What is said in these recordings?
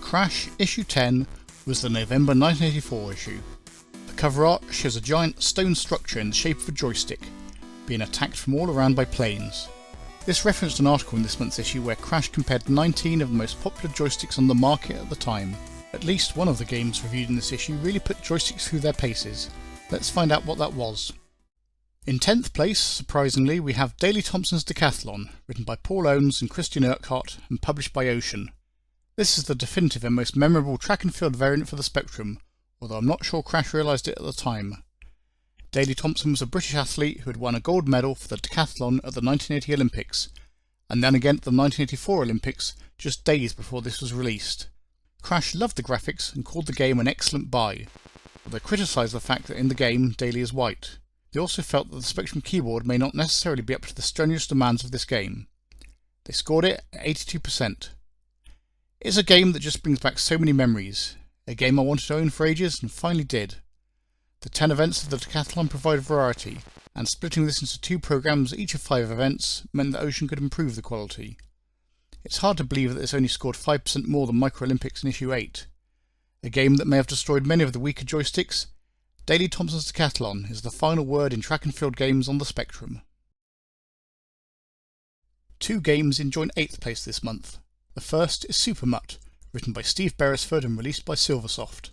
Crash Issue 10 was the November 1984 issue. The cover art shows a giant stone structure in the shape of a joystick, being attacked from all around by planes. This referenced an article in this month's issue where Crash compared 19 of the most popular joysticks on the market at the time. At least one of the games reviewed in this issue really put joysticks through their paces. Let's find out what that was. In 10th place, surprisingly, we have Daley Thompson's Decathlon, written by Paul Owens and Christian Urquhart and published by Ocean. This is the definitive and most memorable track and field variant for the Spectrum, although I'm not sure Crash realised it at the time. Daley Thompson was a British athlete who had won a gold medal for the decathlon at the 1980 Olympics, and then again at the 1984 Olympics just days before this was released. Crash loved the graphics and called the game an excellent buy, although criticised the fact that in the game Daley is white. They also felt that the Spectrum keyboard may not necessarily be up to the strenuous demands of this game. They scored it at 82%. It's a game that just brings back so many memories, a game I wanted to own for ages and finally did. The 10 events of the decathlon provide variety, and splitting this into 2 programs, each of 5 events, meant that Ocean could improve the quality. It's hard to believe that this only scored 5% more than Micro Olympics in issue 8. A game that may have destroyed many of the weaker joysticks, Daley Thompson's Decathlon is the final word in track and field games on the Spectrum. 2 games in joint 8th place this month. The first is Super Mutt, written by Steve Beresford and released by Silversoft.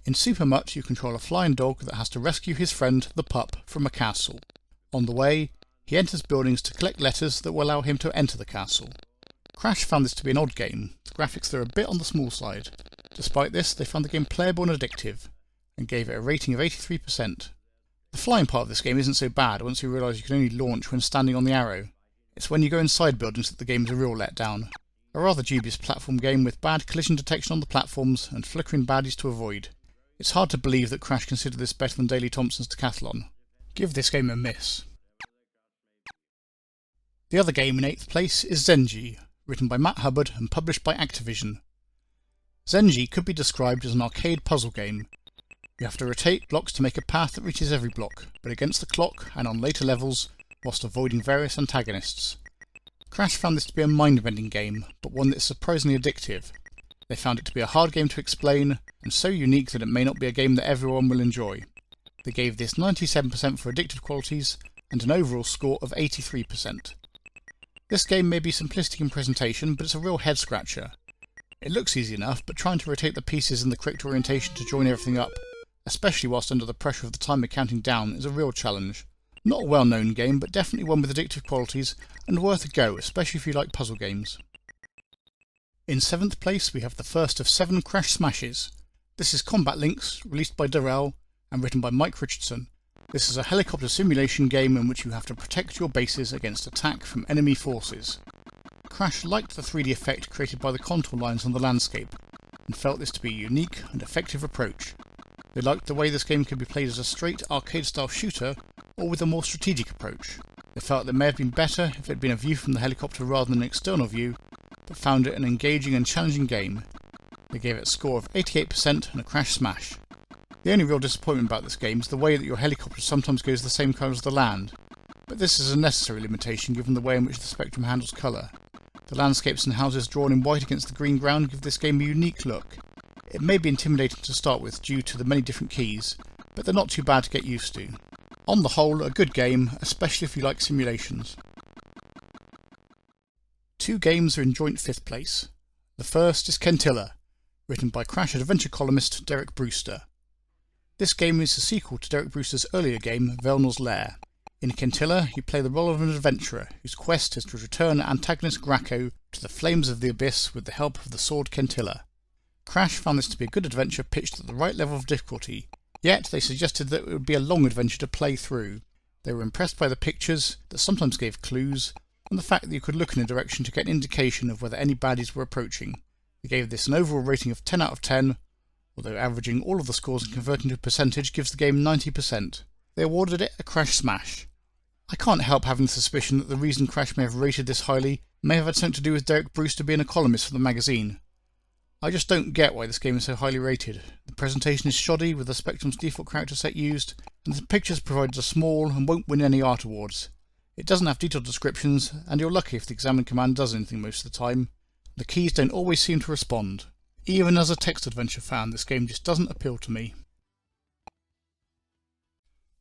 In Super Mutt you control a flying dog that has to rescue his friend, the pup, from a castle. On the way, he enters buildings to collect letters that will allow him to enter the castle. Crash found this to be an odd game, with graphics that are a bit on the small side. Despite this, they found the game playable and addictive, and gave it a rating of 83%. The flying part of this game isn't so bad once you realise you can only launch when standing on the arrow. It's when you go inside buildings that the game is a real letdown. A rather dubious platform game with bad collision detection on the platforms and flickering baddies to avoid. It's hard to believe that Crash considered this better than Daley Thompson's Decathlon. Give this game a miss. The other game in 8th place is Zenji, written by Matt Hubbard and published by Activision. Zenji could be described as an arcade puzzle game. You have to rotate blocks to make a path that reaches every block, but against the clock and on later levels, whilst avoiding various antagonists. Crash found this to be a mind-bending game, but one that's surprisingly addictive. They found it to be a hard game to explain, and so unique that it may not be a game that everyone will enjoy. They gave this 97% for addictive qualities, and an overall score of 83%. This game may be simplistic in presentation, but it's a real head-scratcher. It looks easy enough, but trying to rotate the pieces in the correct orientation to join everything up, especially whilst under the pressure of the timer counting down, is a real challenge. Not a well-known game, but definitely one with addictive qualities, and worth a go, especially if you like puzzle games. In 7th place we have the first of 7 Crash Smashes. This is Combat Links, released by Durrell, and written by Mike Richardson. This is a helicopter simulation game in which you have to protect your bases against attack from enemy forces. Crash liked the 3D effect created by the contour lines on the landscape, and felt this to be a unique and effective approach. They liked the way this game could be played as a straight arcade-style shooter, or with a more strategic approach. They felt it may have been better if it had been a view from the helicopter rather than an external view, but found it an engaging and challenging game. They gave it a score of 88% and a Crash Smash. The only real disappointment about this game is the way that your helicopter sometimes goes the same colour as the land, but this is a necessary limitation given the way in which the Spectrum handles colour. The landscapes and houses drawn in white against the green ground give this game a unique look. It may be intimidating to start with due to the many different keys, but they're not too bad to get used to. On the whole, a good game, especially if you like simulations. 2 games are in joint 5th place. The first is Kentilla, written by Crash adventure columnist Derek Brewster. This game is a sequel to Derek Brewster's earlier game, Velnor's Lair. In Kentilla, you play the role of an adventurer whose quest is to return antagonist Graco to the flames of the abyss with the help of the sword Kentilla. Crash found this to be a good adventure pitched at the right level of difficulty, yet they suggested that it would be a long adventure to play through. They were impressed by the pictures, that sometimes gave clues, and the fact that you could look in a direction to get an indication of whether any baddies were approaching. They gave this an overall rating of 10 out of 10, although averaging all of the scores and converting to a percentage gives the game 90%. They awarded it a Crash Smash. I can't help having the suspicion that the reason Crash may have rated this highly may have had something to do with Derek Brewster being a columnist for the magazine. I just don't get why this game is so highly rated. The presentation is shoddy with the Spectrum's default character set used, and the pictures provided are small and won't win any art awards. It doesn't have detailed descriptions, and you're lucky if the examine command does anything most of the time. The keys don't always seem to respond. Even as a text adventure fan, this game just doesn't appeal to me.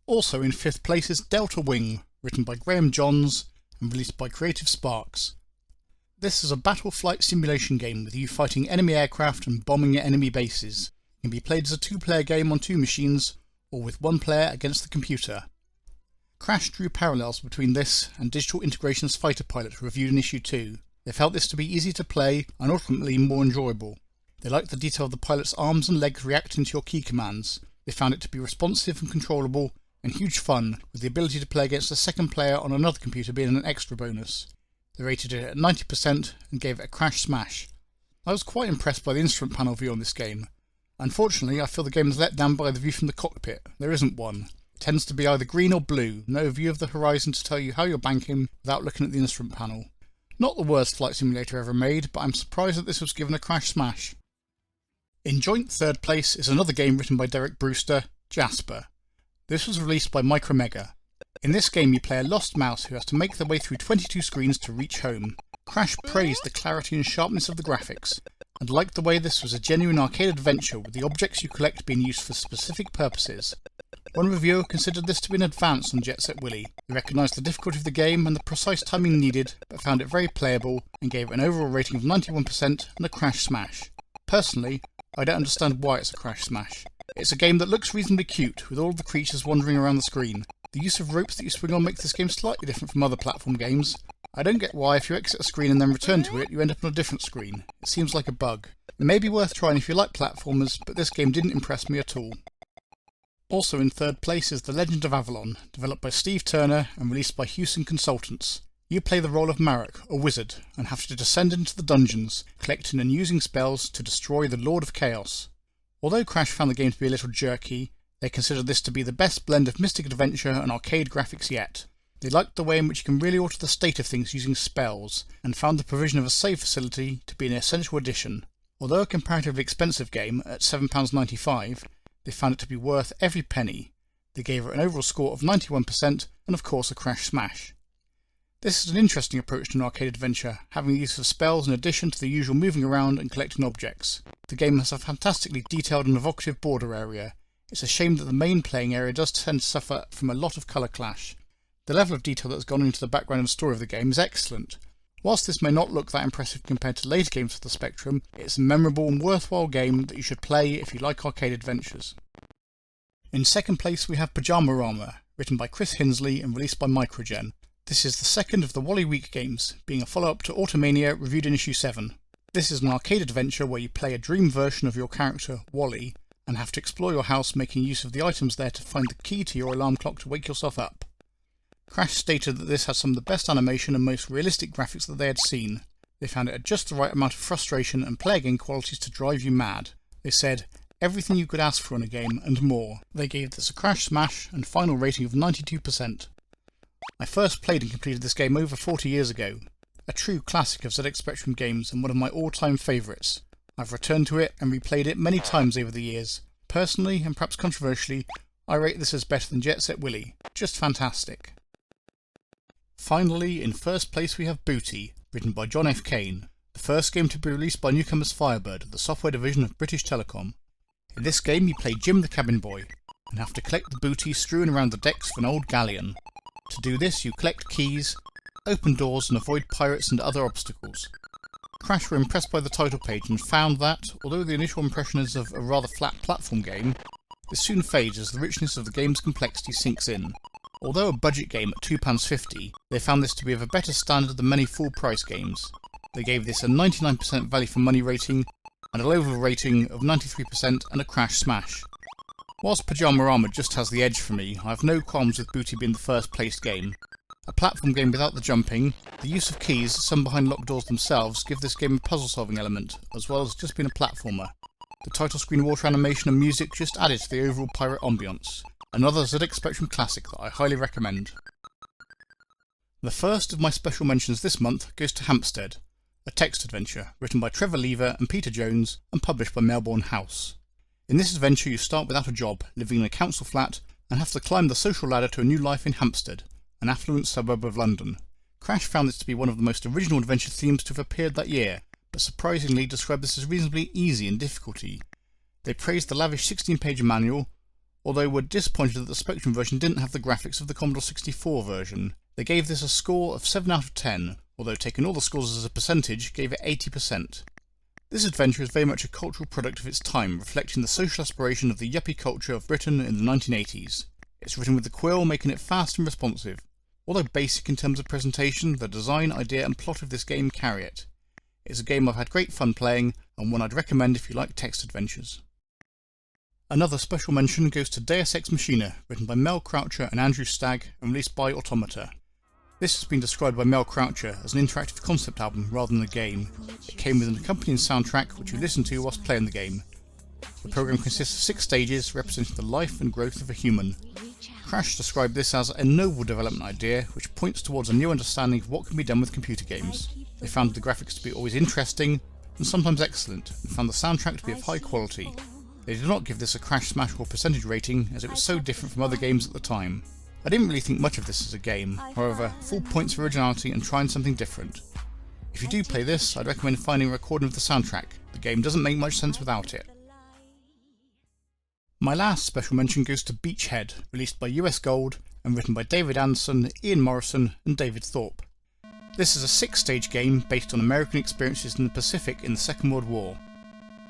Also in 5th place is Delta Wing, written by Graham Johns and released by Creative Sparks. This is a battle flight simulation game with you fighting enemy aircraft and bombing enemy bases. It can be played as a 2-player game on 2 machines, or with 1 player against the computer. Crash drew parallels between this and Digital Integration's Fighter Pilot, reviewed in issue 2. They felt this to be easy to play and ultimately more enjoyable. They liked the detail of the pilot's arms and legs reacting to your key commands. They found it to be responsive and controllable, and huge fun, with the ability to play against a second player on another computer being an extra bonus. They rated it at 90% and gave it a crash smash. I was quite impressed by the instrument panel view on this game. Unfortunately, I feel the game is let down by the view from the cockpit. There isn't one. It tends to be either green or blue, no view of the horizon to tell you how you're banking without looking at the instrument panel. Not the worst flight simulator ever made, but I'm surprised that this was given a crash smash. In joint 3rd place is another game written by Derek Brewster, Jasper. This was released by Micromega. In this game you play a lost mouse who has to make their way through 22 screens to reach home. Crash praised the clarity and sharpness of the graphics, and liked the way this was a genuine arcade adventure with the objects you collect being used for specific purposes. One reviewer considered this to be an advance on Jet Set Willy. He recognised the difficulty of the game and the precise timing needed, but found it very playable and gave it an overall rating of 91% and a crash smash. Personally, I don't understand why it's a crash smash. It's a game that looks reasonably cute, with all of the creatures wandering around the screen. The use of ropes that you swing on makes this game slightly different from other platform games. I don't get why if you exit a screen and then return to it, you end up on a different screen. It seems like a bug. It may be worth trying if you like platformers, but this game didn't impress me at all. Also in 3rd place is The Legend of Avalon, developed by Steve Turner and released by Hewson Consultants. You play the role of Marek, a wizard, and have to descend into the dungeons, collecting and using spells to destroy the Lord of Chaos. Although Crash found the game to be a little jerky, they considered this to be the best blend of mystic adventure and arcade graphics yet. They liked the way in which you can really alter the state of things using spells, and found the provision of a save facility to be an essential addition. Although a comparatively expensive game at £7.95, they found it to be worth every penny. They gave it an overall score of 91% and of course a crash smash. This is an interesting approach to an arcade adventure, having the use of spells in addition to the usual moving around and collecting objects. The game has a fantastically detailed and evocative border area. It's a shame that the main playing area does tend to suffer from a lot of colour clash. The level of detail that has gone into the background and story of the game is excellent. Whilst this may not look that impressive compared to later games of the Spectrum, it's a memorable and worthwhile game that you should play if you like arcade adventures. In 2nd place we have Pyjamarama, written by Chris Hinsley and released by Microgen. This is the second of the Wally Week games, being a follow-up to Automania reviewed in issue 7. This is an arcade adventure where you play a dream version of your character, Wally, and have to explore your house making use of the items there to find the key to your alarm clock to wake yourself up. Crash stated that this has some of the best animation and most realistic graphics that they had seen. They found it had just the right amount of frustration and player game qualities to drive you mad. They said, everything you could ask for in a game and more. They gave this a crash smash and final rating of 92%. I first played and completed this game over 40 years ago. A true classic of ZX Spectrum games and one of my all-time favourites. I've returned to it and replayed it many times over the years. Personally, and perhaps controversially, I rate this as better than Jet Set Willy. Just fantastic. Finally, in 1st place we have Booty, written by John F. Kane, the first game to be released by newcomers Firebird, the software division of British Telecom. In this game you play Jim the cabin boy, and have to collect the booty strewn around the decks of an old galleon. To do this you collect keys, open doors and avoid pirates and other obstacles. Crash were impressed by the title page and found that, although the initial impression is of a rather flat platform game, this soon fades as the richness of the game's complexity sinks in. Although a budget game at £2.50, they found this to be of a better standard than many full-price games. They gave this a 99% value for money rating, and a overall rating of 93% and a crash smash. Whilst Pyjamarama just has the edge for me, I have no qualms with Booty being the first placed game. A platform game without the jumping, the use of keys, some behind locked doors themselves, give this game a puzzle solving element, as well as just being a platformer. The title screen water animation and music just added to the overall pirate ambience. Another ZX Spectrum classic that I highly recommend. The first of my special mentions this month goes to Hampstead, a text adventure written by Trevor Lever and Peter Jones and published by Melbourne House. In this adventure you start without a job, living in a council flat, and have to climb the social ladder to a new life in Hampstead, an affluent suburb of London. Crash found this to be one of the most original adventure themes to have appeared that year, but surprisingly described this as reasonably easy in difficulty. They praised the lavish 16-page manual, although were disappointed that the Spectrum version didn't have the graphics of the Commodore 64 version. They gave this a score of 7 out of 10, although taking all the scores as a percentage gave it 80%. This adventure is very much a cultural product of its time, reflecting the social aspiration of the yuppie culture of Britain in the 1980s. It's written with the quill, making it fast and responsive. Although basic in terms of presentation, the design, idea and plot of this game carry it. It's a game I've had great fun playing, and one I'd recommend if you like text adventures. Another special mention goes to Deus Ex Machina, written by Mel Croucher and Andrew Stagg, and released by Automata. This has been described by Mel Croucher as an interactive concept album rather than a game. It came with an accompanying soundtrack which you listen to whilst playing the game. The program consists of 6 stages representing the life and growth of a human. Crash described this as a noble development idea which points towards a new understanding of what can be done with computer games. They found the graphics to be always interesting and sometimes excellent, and found the soundtrack to be of high quality. They did not give this a Crash Smash or percentage rating as it was so different from other games at the time. I didn't really think much of this as a game, however, full points for originality and trying something different. If you do play this, I'd recommend finding a recording of the soundtrack. The game doesn't make much sense without it. My last special mention goes to Beachhead, released by US Gold and written by David Anderson, Ian Morrison and David Thorpe. This is a 6-stage game based on American experiences in the Pacific in the Second World War.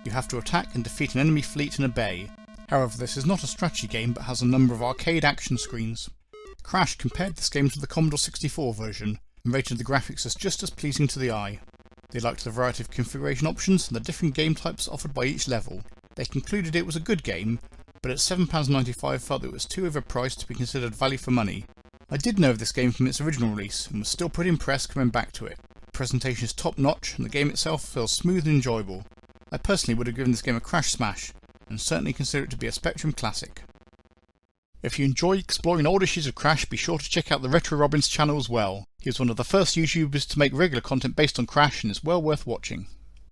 You have to attack and defeat an enemy fleet in a bay. However, this is not a strategy game but has a number of arcade action screens. Crash compared this game to the Commodore 64 version and rated the graphics as just as pleasing to the eye. They liked the variety of configuration options and the different game types offered by each level. They concluded it was a good game, but at £7.95 felt that it was too overpriced to be considered value for money. I did know of this game from its original release and was still pretty impressed coming back to it. The presentation is top notch and the game itself feels smooth and enjoyable. I personally would have given this game a Crash Smash and certainly consider it to be a Spectrum classic. If you enjoy exploring old issues of Crash, be sure to check out the Retro Robins channel as well. He was one of the first YouTubers to make regular content based on Crash and is well worth watching.